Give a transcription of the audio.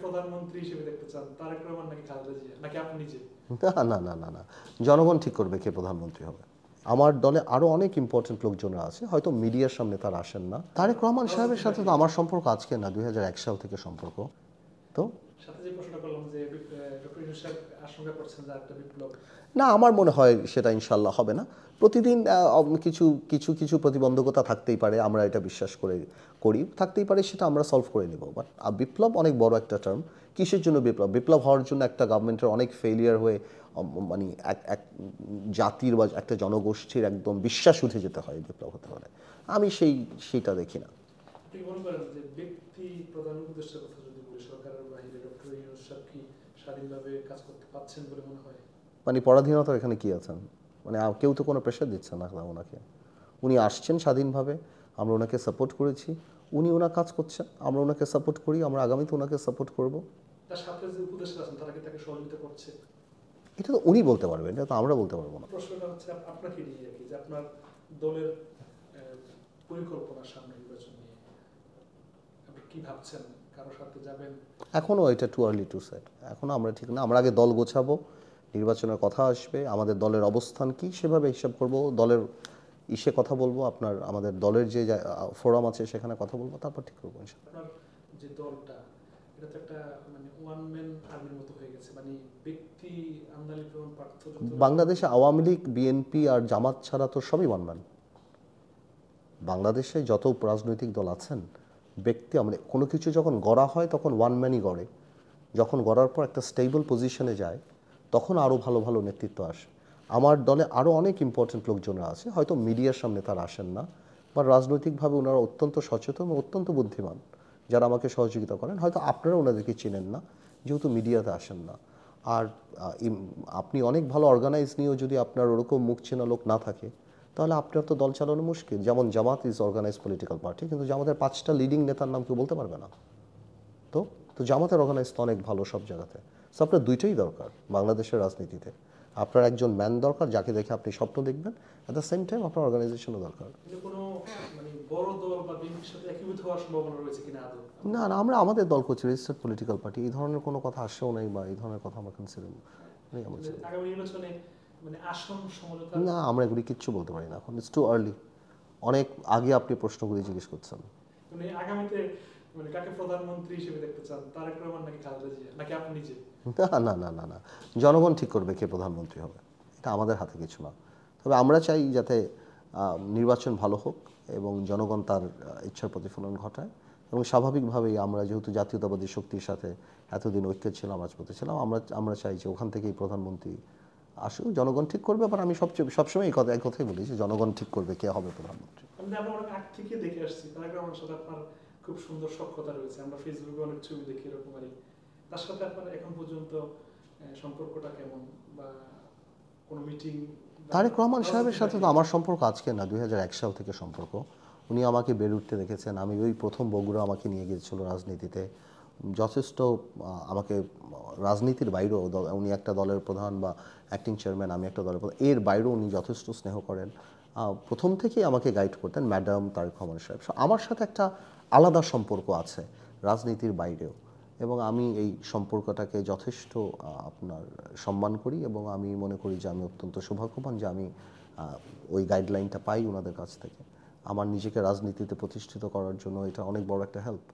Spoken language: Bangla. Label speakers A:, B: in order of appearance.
A: প্রধানমন্ত্রী হিসেবে দেখতে চান, তারেক রহমান নাকি খালেদা জিয়া, নাকি আপনি নিজে?
B: না না না না, জনগণ ঠিক করবে কে প্রধানমন্ত্রী হবে। আমার দলে আরো অনেক ইম্পর্টেন্ট লোকজনরা আছে, হয়তো মিডিয়ার সামনে তারা আসেন না। তারেক রহমান সাহেবের সাথে তো আমার সম্পর্ক আজকে না, 2001 সাল থেকে সম্পর্ক। তো
A: সাথে যে প্রশ্নটা করলাম যে ডক্টর ইউনূস সাহেব আশঙ্কা করছেন যে একটা বিপ্লব,
B: না, আমার মনে হয় সেটা ইনশাল্লাহ হবে না। প্রতিদিন কিছু কিছু কিছু প্রতিবন্ধকতা থাকতেই পারে, আমরা এটা বিশ্বাস করি থাকতেই পারে, সেটা আমরা সলভ করে নেব। বাট বিপ্লব অনেক বড় একটা টার্ম। কিসের জন্য বিপ্লব? বিপ্লব হওয়ার জন্য একটা গভর্নমেন্টের অনেক ফেলিয়ার হয়ে মানে এক এক জাতির বা একটা জনগোষ্ঠীর একদম বিশ্বাস উঠে যেতে হয় বিপ্লব হতে পারে। আমি সেইটা দেখি না।
A: আপনি মনে করেন যে ব্যক্তি প্রধান উপদেষ্টার কথা যদি বলি, সরকারের বাইরে ডক্টর ইউনূস সাহেব কি স্বাধীনভাবে কাজ করতে পারছেন বলে মনে হয়?
B: মানে পরাধীনতা এখানে কি আছেন? মানে কেউ তো কোনো প্রেশার দিচ্ছে না ওনাকে। উনি আসছেন স্বাধীনভাবে, আমরা ওনাকে সাপোর্ট করেছি, উনি ওনার কাজ করছেন, আমরা ওনাকে সাপোর্ট করি, আমরা আগামীতে ওনাকে সাপোর্ট করব।
A: তার সাথে যে উপদেষ্টা আছেন তারা কি তাকে সহযোগিতা করছে?
B: এটা তো উনি বলতে পারবেন, এটা তো আমরা বলতে পারবো না।
A: প্রশ্নটা হচ্ছে আপনাকে নিয়ে আর কি, যে আপনার দলের পরিকল্পনা সামনে নির্বাচন নিয়ে আপনি কি ভাবছেন? কারোর সাথে যাবেন?
B: এখনও এটা টু আর্লি টু সেট, এখনও আমরা ঠিক না। আমরা আগে দল গোছাবো, নির্বাচনের কথা আসবে, আমাদের দলের অবস্থান কি সেভাবে হিসাব করব, দলের কথা বলবো, আমাদের দলের যে ফোরাম আছে সেখানে কথা বলবো, তারপর ঠিক করবো।
A: আপনার যে দলটা, এটা তো একটা মানে ওয়ান ম্যান আর্মির মতো হয়ে গেছে, মানে ব্যক্তি আমদানি প্রমাণ পার্থ।
B: বাংলাদেশে আওয়ামী লীগ, বিএনপি আর জামাত ছাড়া তো সবই ওয়ান ম্যান। বাংলাদেশে যত রাজনৈতিক দল আছেন, ব্যক্তি আমাদের কোনো কিছু যখন গড়া হয় তখন ওয়ান ম্যানই গড়ে। যখন গড়ার পর একটা স্টেবল পজিশনে যায়, তখন আরও ভালো ভালো নেতৃত্ব আসে। আমার দলে আরও অনেক ইম্পর্টেন্ট লোকজনরা আছে, হয়তো মিডিয়ার সামনে তারা আসেন না, বা রাজনৈতিকভাবে ওনারা অত্যন্ত সচেতন এবং অত্যন্ত বুদ্ধিমান, যারা আমাকে সহযোগিতা করেন। হয়তো আপনারা ওনাদেরকে চেনেন না, যেহেতু মিডিয়াতে আসেন না। আর আপনি অনেক ভালো অর্গানাইজ নিয়েও যদি আপনার ওরকম মুখ চেনা লোক না থাকে, তাহলে আপনার তো দল চালানো মুশকিল। যেমন জামাত ইজ অর্গানাইজ পলিটিক্যাল পার্টি, কিন্তু জামাতের 5টা লিডিং নেতার নাম কেউ বলতে পারবে না। তো তো জামাতের অর্গানাইজ তো অনেক ভালো সব জায়গাতে। সো আপনার দুইটাই দরকার বাংলাদেশের রাজনীতিতে। আপনার একজন ম্যান দরকার, যাকে দেখে আপনি স্বপ্ন দেখবেন, অ্যাট দ্য সেম টাইম আপনার অর্গানাইজেশনও দরকার।
A: কোনো মানে বড় দল বা বিএনপির সাথে একীভূত হওয়ার সম্ভাবনা রয়েছে কিনা আদৌ?
B: না না, আমরা আমাদের দল করছি রেজিস্টার্ড পলিটিক্যাল পার্টি, এই ধরনের কোনো কথা আসছেও নাই, বা এই ধরনের কথা আমরা কনসিডার
A: আগামী নির্বাচনে মানে আসন সমঝোতা?
B: না, আমরা এগুলি কিচ্ছু বলতে পারি না এখন, ইটস টু আর্লি। অনেক আগে আপনি প্রশ্নগুলি জিজ্ঞেস করছেন।
A: মানে আগামীতে মানে কাকে প্রধানমন্ত্রী হিসেবে দেখতে চান, তারেক রহমান নাকি খালেদা জিয়া, নাকি আপনি নিজে?
B: না না না না না, জনগণ ঠিক করবে কে প্রধানমন্ত্রী হবে, এটা আমাদের হাতে কিছু না। তবে আমরা চাই যাতে নির্বাচন ভালো হোক এবং জনগণ তার ইচ্ছার প্রতিফলন ঘটায়। এবং স্বাভাবিকভাবেই আমরা যেহেতু জাতীয়তাবাদী শক্তির সাথে এতদিন ঐক্যে ছিলাম, রাজপথে ছিলাম, আমরা চাই যে ওখান থেকেই প্রধানমন্ত্রী আসুক। জনগণ ঠিক করবে। আবার আমি সবসময় এই কথাই বলি যে জনগণ ঠিক করবে কে হবে প্রধানমন্ত্রী।
A: আমরা অনেক আগ থেকে দেখে আসছি তারেক রহমানের সাথে আপনার খুব সুন্দর সখ্যতা রয়েছে, আমরা ফেসবুকে অনেক ছবি দেখি এরকম। আর তার সাথে আপনার এখন পর্যন্ত সম্পর্কটা কেমন, বা কোনো মিটিং?
B: তারেক রহমান সাহেবের সাথে তো আমার সম্পর্ক আজকে না, 2001 সাল থেকে সম্পর্ক। উনি আমাকে বেড়ে উঠতে দেখেছেন। আমি ওই প্রথম বগুড়া আমাকে নিয়ে গিয়েছিল রাজনীতিতে, যথেষ্ট আমাকে রাজনীতির বাইরেও, উনি একটা দলের প্রধান বা অ্যাক্টিং চেয়ারম্যান, আমি একটা দলের প্রধান, এর বাইরেও উনি যথেষ্ট স্নেহ করেন। প্রথম থেকেই আমাকে গাইড করতেন ম্যাডাম তারেক রহমান সাহেব। আমার সাথে একটা আলাদা সম্পর্ক আছে রাজনীতির বাইরেও, এবং আমি এই সম্পর্কটাকে যথেষ্ট আপনার সম্মান করি, এবং আমি মনে করি যে আমি অত্যন্ত সৌভাগ্যবান যে আমি ওই গাইডলাইনটা পাই ওনাদের কাছ থেকে। আমার নিজেকে রাজনীতিতে প্রতিষ্ঠিত করার জন্য এটা অনেক বড় একটা হেল্প।